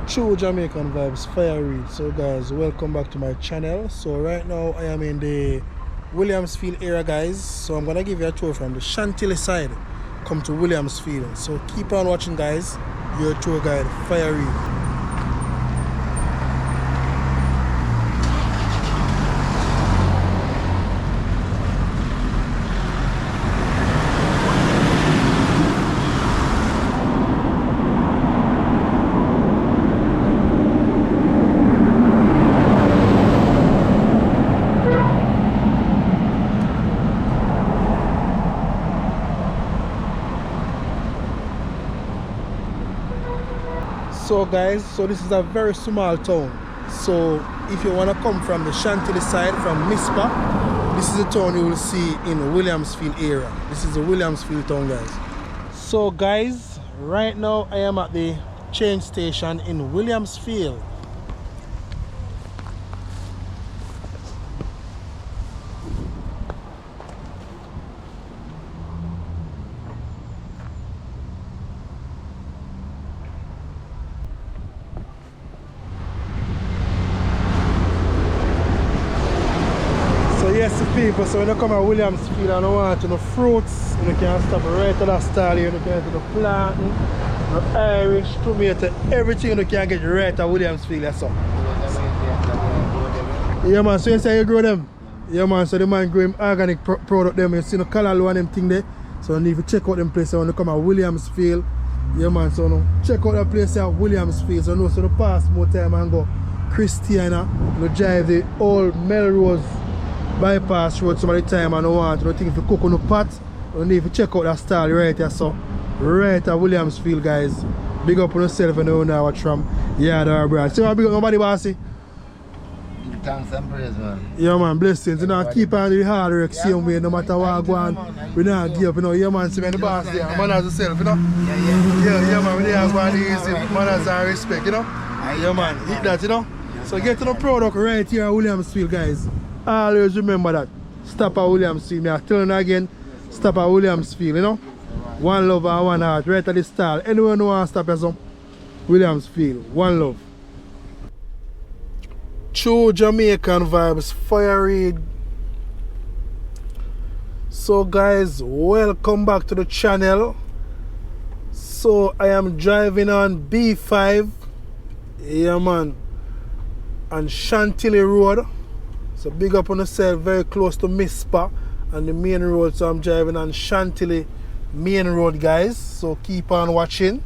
True Jamaican vibes, fire read. So guys, welcome back to my channel. So right now I am in the Williamsfield area, guys. So I'm gonna give you a tour from the Chantilly side. Come to Williamsfield. So keep on watching, guys. Your tour guide, fire read. So guys, so this is a very small town. So if you want to come from the Chantilly side, from Mispa, this is the town you will see in Williamsfield area. This is the Williamsfield town, guys. So guys, right now I am at the change station in Williamsfield. Yes, people, so when you come to Williamsfield and you want to know fruits, you can stop right at that stall here. You can get the plantain, the Irish, tomato, everything you can get right at Williamsfield. That's all. Yeah, man, so you say you grow them? Yeah, man, so the man grow him organic product them. You see the color and them thing there. So you need to check out them place when you come to Williamsfield. Yeah, man, so you check out that place at Williamsfield. So you know, so the pass more time and go Christiana, you drive the old Melrose bypass road some of the time and you want to think if you cook on the pot, you need to check out that stall right here. So right at Williamsfield, guys. Big up on yourself and you know watch from Yard Abroad. See what big up nobody bossy? Thanks and praise, man. Yeah, man, blessings. You know, keep on the hard work, same way, no matter what go on. We don't give up, you know. Yeah, man, see me the boss there. Man as yourself, you know. Yeah, man, we there go on easy. Manners and respect, you know. Yeah, man, eat that, you know. So get to the product right here at Williamsfield, guys. Always remember that. Stop at Williamsfield. Me I tell you again, stop at Williamsfield, you know. One love and one heart, right at the stall. Anyone who wants to stop at some Williamsfield, one love. True Jamaican vibes, fire read. So guys, welcome back to the channel. So I am driving on B5. Yeah, man. On Chantilly Road. So big up on yourself, very close to Mispa and the main road. So I'm driving on Chantilly main road, guys. So keep on watching.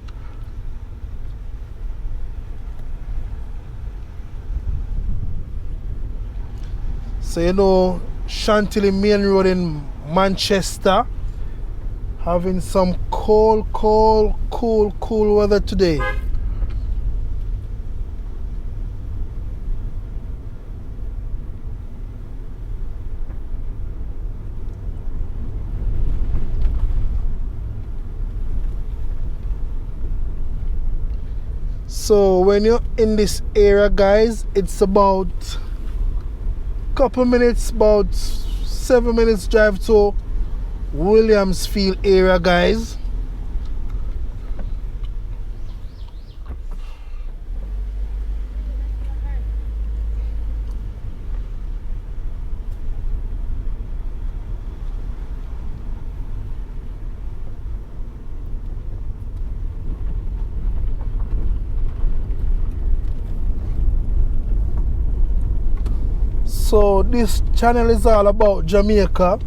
So you know, Chantilly main road in Manchester having some cool weather today. So when you're in this area, guys, it's about couple minutes, about 7 minutes drive to Williamsfield area, guys. So this channel is all about Jamaica.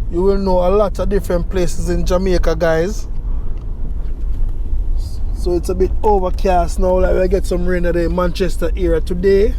You will know a lot of different places in Jamaica, guys. So it's a bit overcast now, like we get some rain in the Manchester area today.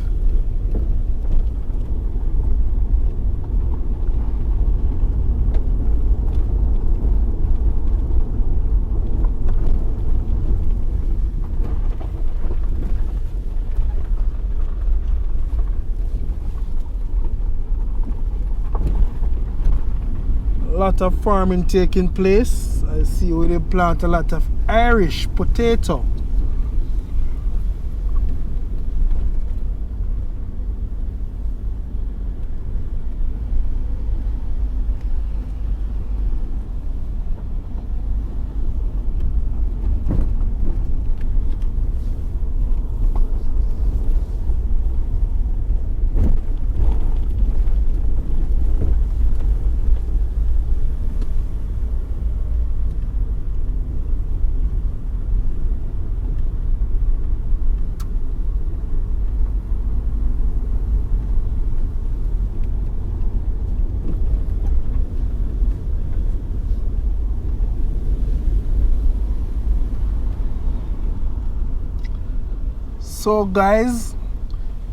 Lot of farming taking place. I see where they plant a lot of Irish potato. So guys,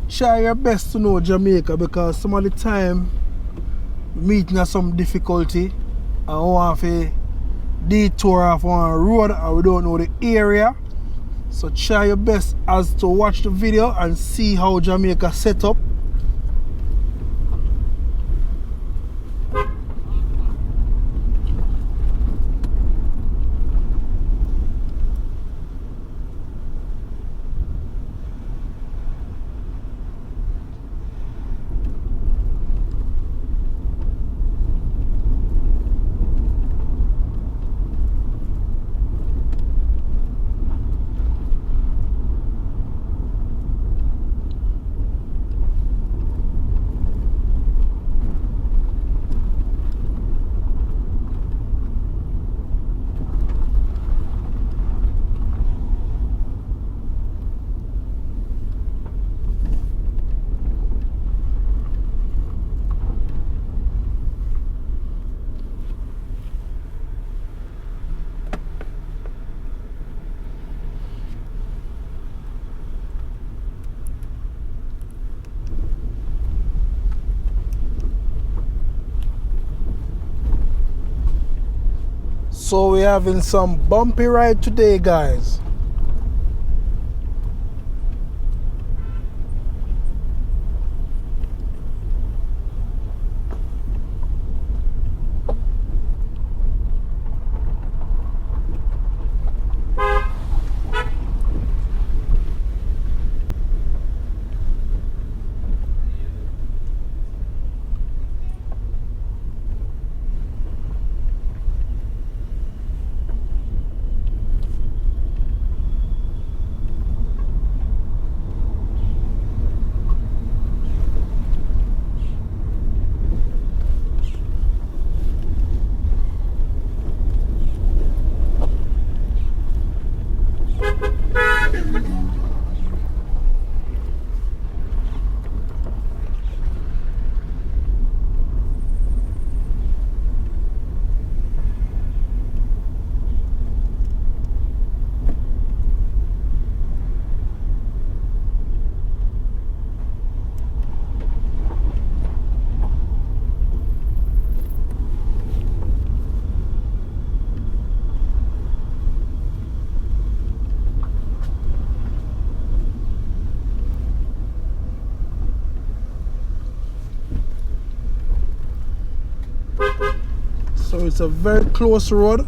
try your best to know Jamaica because some of the time meeting at some difficulty and we want to detour off on a road and we don't know the area. So try your best as to watch the video and see how Jamaica set up. So we're having some bumpy ride today, guys. So it's a very close road.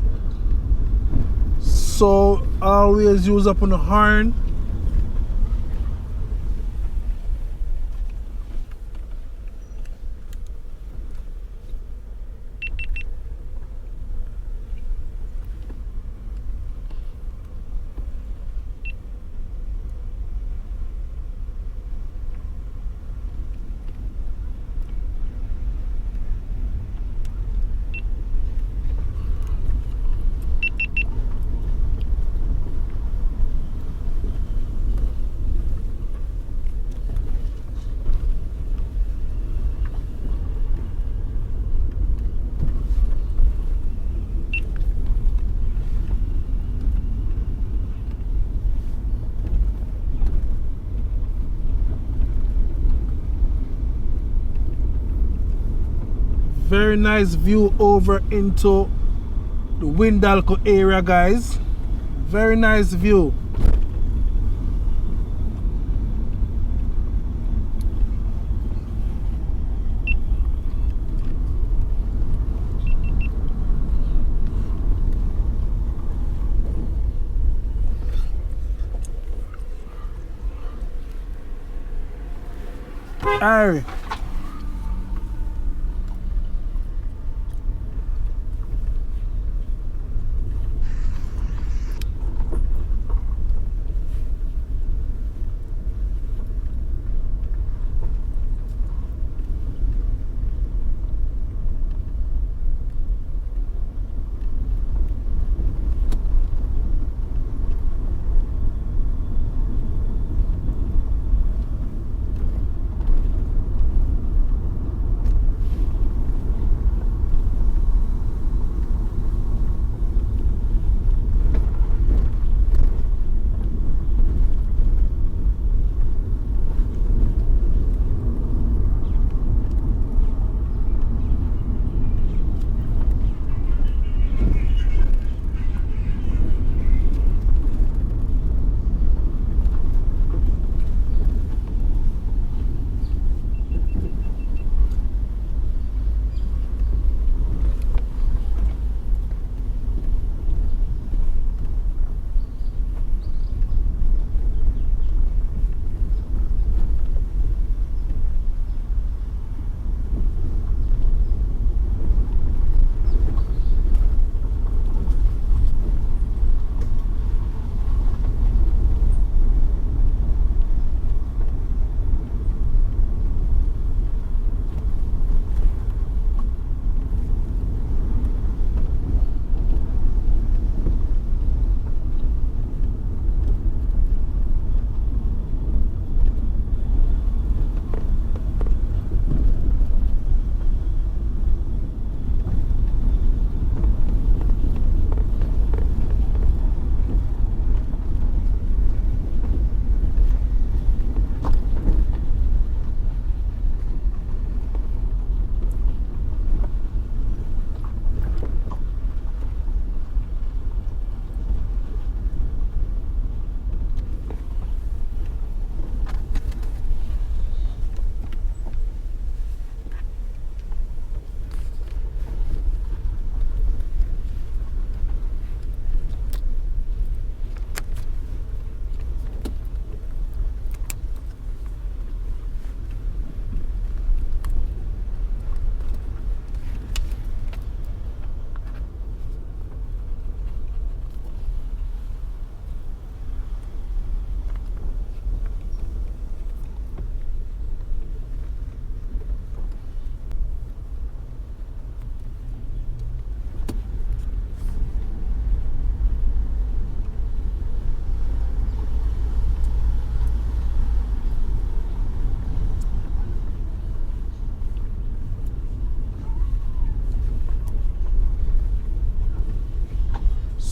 So always use up on the horn. Very nice view over into the Windalco area, guys. Very nice view. Alright.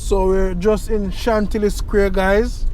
So we're just in Chantilly Square, guys.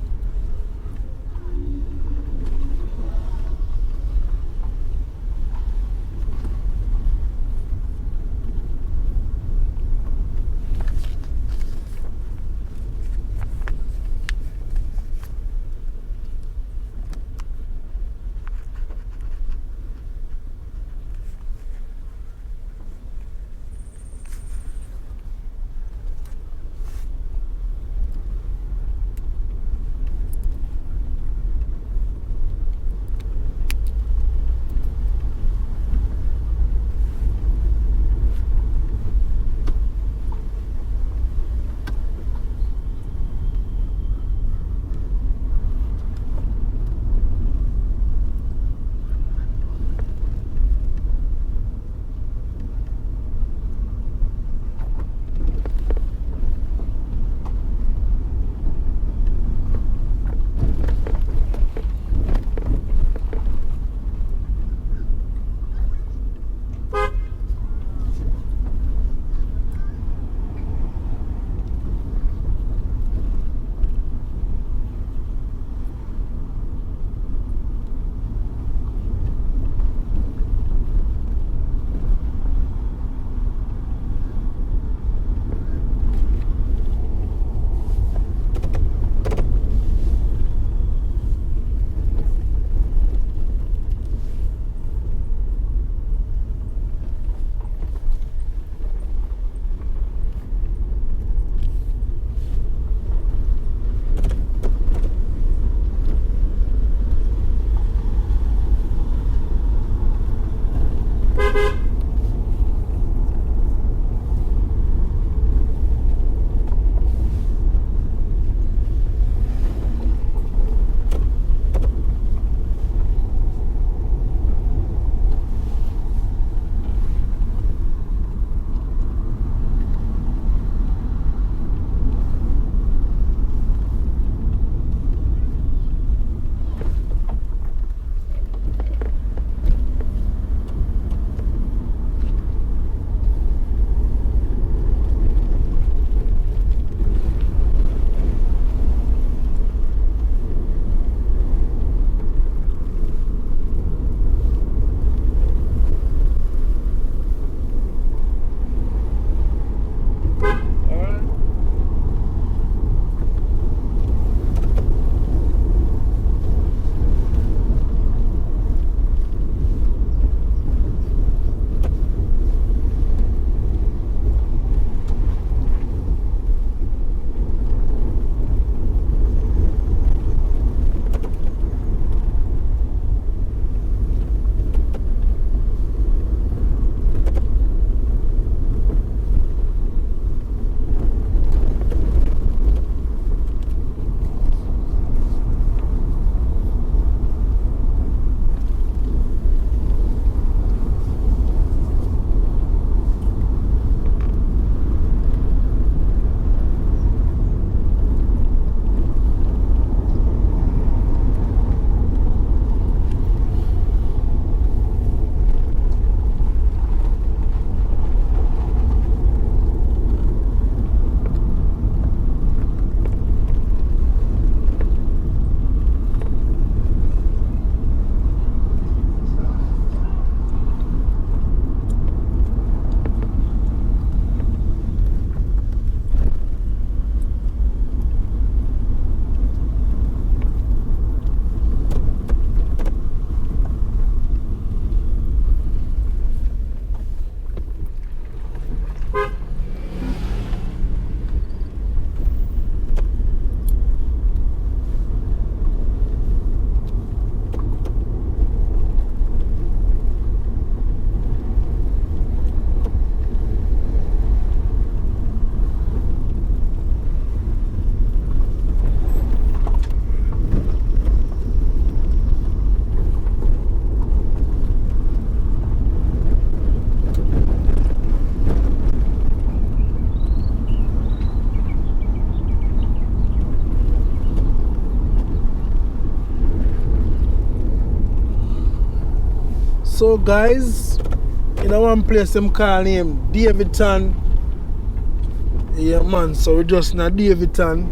So guys, in one place them call him Davidson. Yeah man, so we just in a Davidton,